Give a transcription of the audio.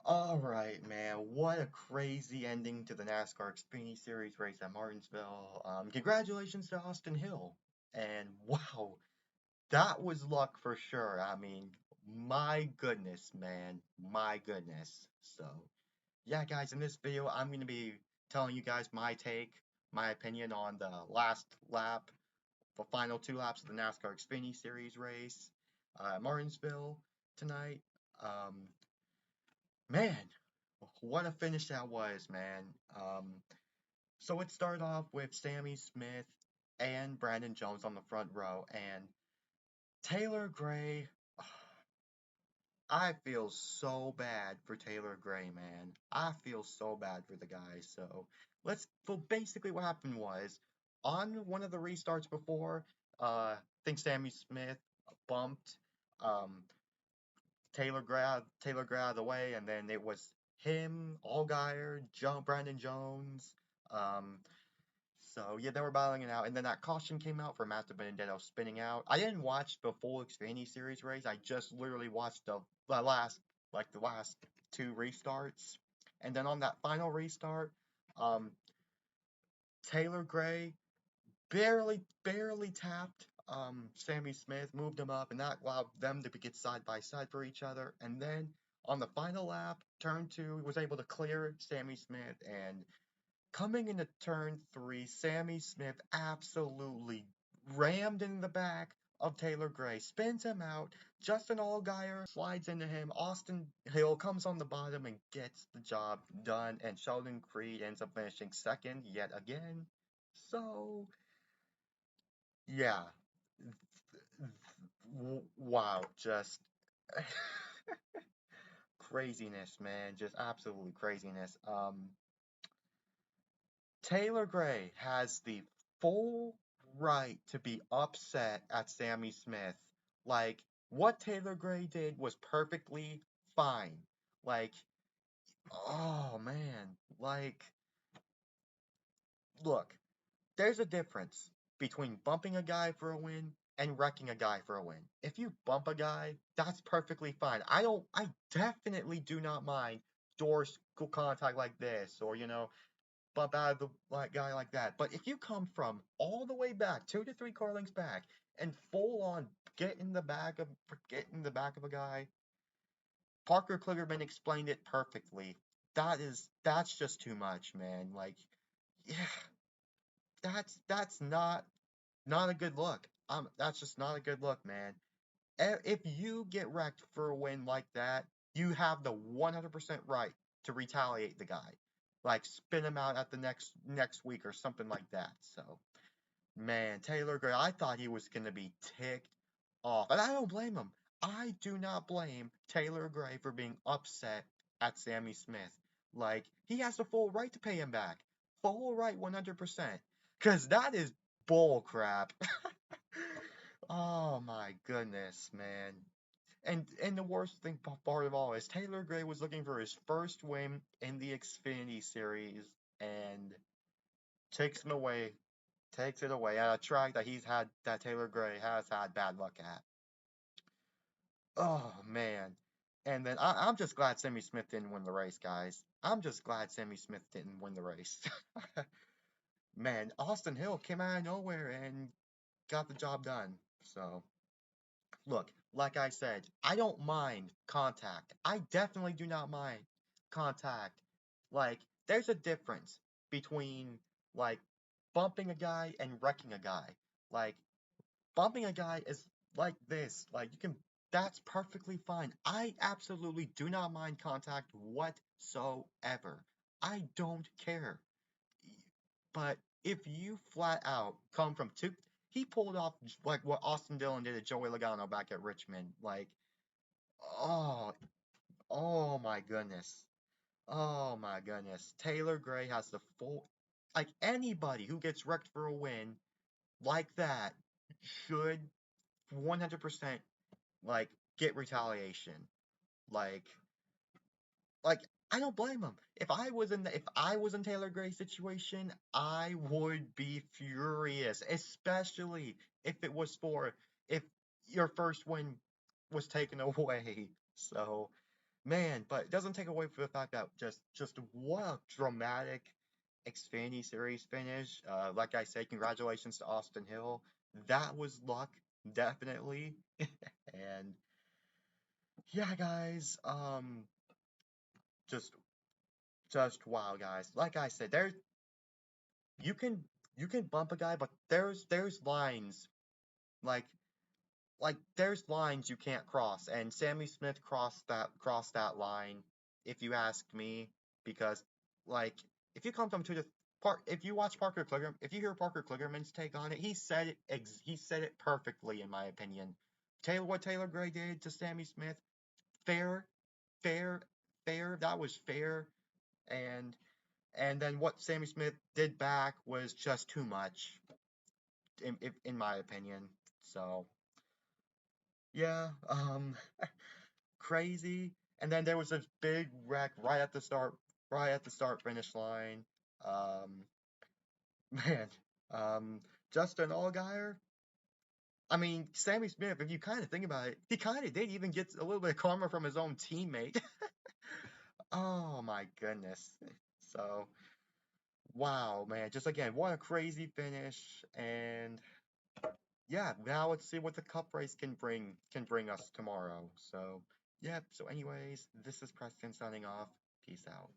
Alright, man. What a crazy ending to the NASCAR Xfinity Series race at Martinsville. Congratulations to Austin Hill. And wow, that was luck for sure. I mean, my goodness, man. My goodness. So, yeah, guys, in this video, I'm going to be telling you guys my take, my opinion on the last lap, the final two laps of the NASCAR Xfinity Series race at Martinsville tonight. Um, Man, what a finish that was, man. So it started off with Sammy Smith and Brandon Jones on the front row, and Taylor Gray. I feel so bad for Taylor Gray, man. I feel so bad for the guy. So basically what happened was on one of the restarts before, I think Sammy Smith bumped um, Taylor Gray out of the way, and then it was him, Allgaier, Brandon Jones. Um, so yeah, they were battling it out, and then that caution came out for Master Benedetto spinning out. I didn't watch the full Xfinity Series race. I just literally watched the last two restarts, and then on that final restart, um, Taylor Gray barely tapped Sammy Smith, moved him up, and that allowed them to get side by side for each other. And then on the final lap, turn two, he was able to clear Sammy Smith. And coming into turn three, Sammy Smith absolutely rammed in the back of Taylor Gray, spins him out. Justin Allgaier slides into him. Austin Hill comes on the bottom and gets the job done. And Sheldon Creed ends up finishing second yet again. So yeah. Wow, just craziness, man. Just absolutely craziness. Taylor Gray has the full right to be upset at Sammy Smith. Like, what Taylor Gray did was perfectly fine. Like, oh man. Like, look, there's a difference between bumping a guy for a win and wrecking a guy for a win. If you bump a guy, that's perfectly fine. I definitely do not mind door contact like this, or, bump out of the guy like that. But if you come from all the way back, 2 to 3 car lengths back, and full on get in the back of a guy, Parker Kligerman explained it perfectly. That's just too much, man. Like, yeah, that's not a good look. That's just not a good look, man. If you get wrecked for a win like that, you have the 100% right to retaliate the guy, like spin him out at the next week or something like that. So, man, Taylor Gray, I thought he was gonna be ticked off, and I don't blame him. I do not blame Taylor Gray for being upset at Sammy Smith. Like, he has the full right to pay him back, full right, 100%, because that is bull crap. Oh my goodness, man. And the worst thing part of all is Taylor Gray was looking for his first win in the Xfinity series and takes him away, takes it away at a track that Taylor Gray has had bad luck at. Oh man. And then I'm just glad Sammy Smith didn't win the race, guys. I'm just glad Sammy Smith didn't win the race. Man, Austin Hill came out of nowhere and got the job done. So look, like I said, I don't mind contact. I definitely do not mind contact. Like, there's a difference between, like, bumping a guy and wrecking a guy. Like, bumping a guy is like this. That's perfectly fine. I absolutely do not mind contact whatsoever. I don't care. But if you flat out come from two, he pulled off like what Austin Dillon did to Joey Logano back at Richmond. Like, oh, oh my goodness. Oh my goodness. Taylor Gray has the full, like anybody who gets wrecked for a win like that should 100% like get retaliation. Like, like I don't blame him. If I was in Taylor Gray's situation, I would be furious, especially if it was for if your first win was taken away. So, Man, but it doesn't take away from the fact that just what a dramatic Xfinity Series finish. Like I said, congratulations to Austin Hill. That was luck, definitely. And yeah, guys, just just wow, guys. Like I said, you can you can bump a guy, but there's lines like there's lines you can't cross, and Sammy Smith crossed that line, if you ask me, because like if you come from to the part, if you watch Parker Kligerman, if you hear Parker Kligerman's take on it, he said it perfectly in my opinion. What Taylor Gray did to Sammy Smith, fair, fair, fair. That was fair, and then what Sammy Smith did back was just too much, in my opinion. So yeah, crazy. And then there was this big wreck right at the start finish line. Um, man, um, Justin Allgaier. I mean, Sammy Smith, if you kind of think about it, he kind of did even get a little bit of karma from his own teammate. Oh my goodness. So, wow, man. Just again, what a crazy finish. And yeah, now let's see what the cup race can bring us tomorrow. So, yeah, so anyways, this is Preston signing off. Peace out.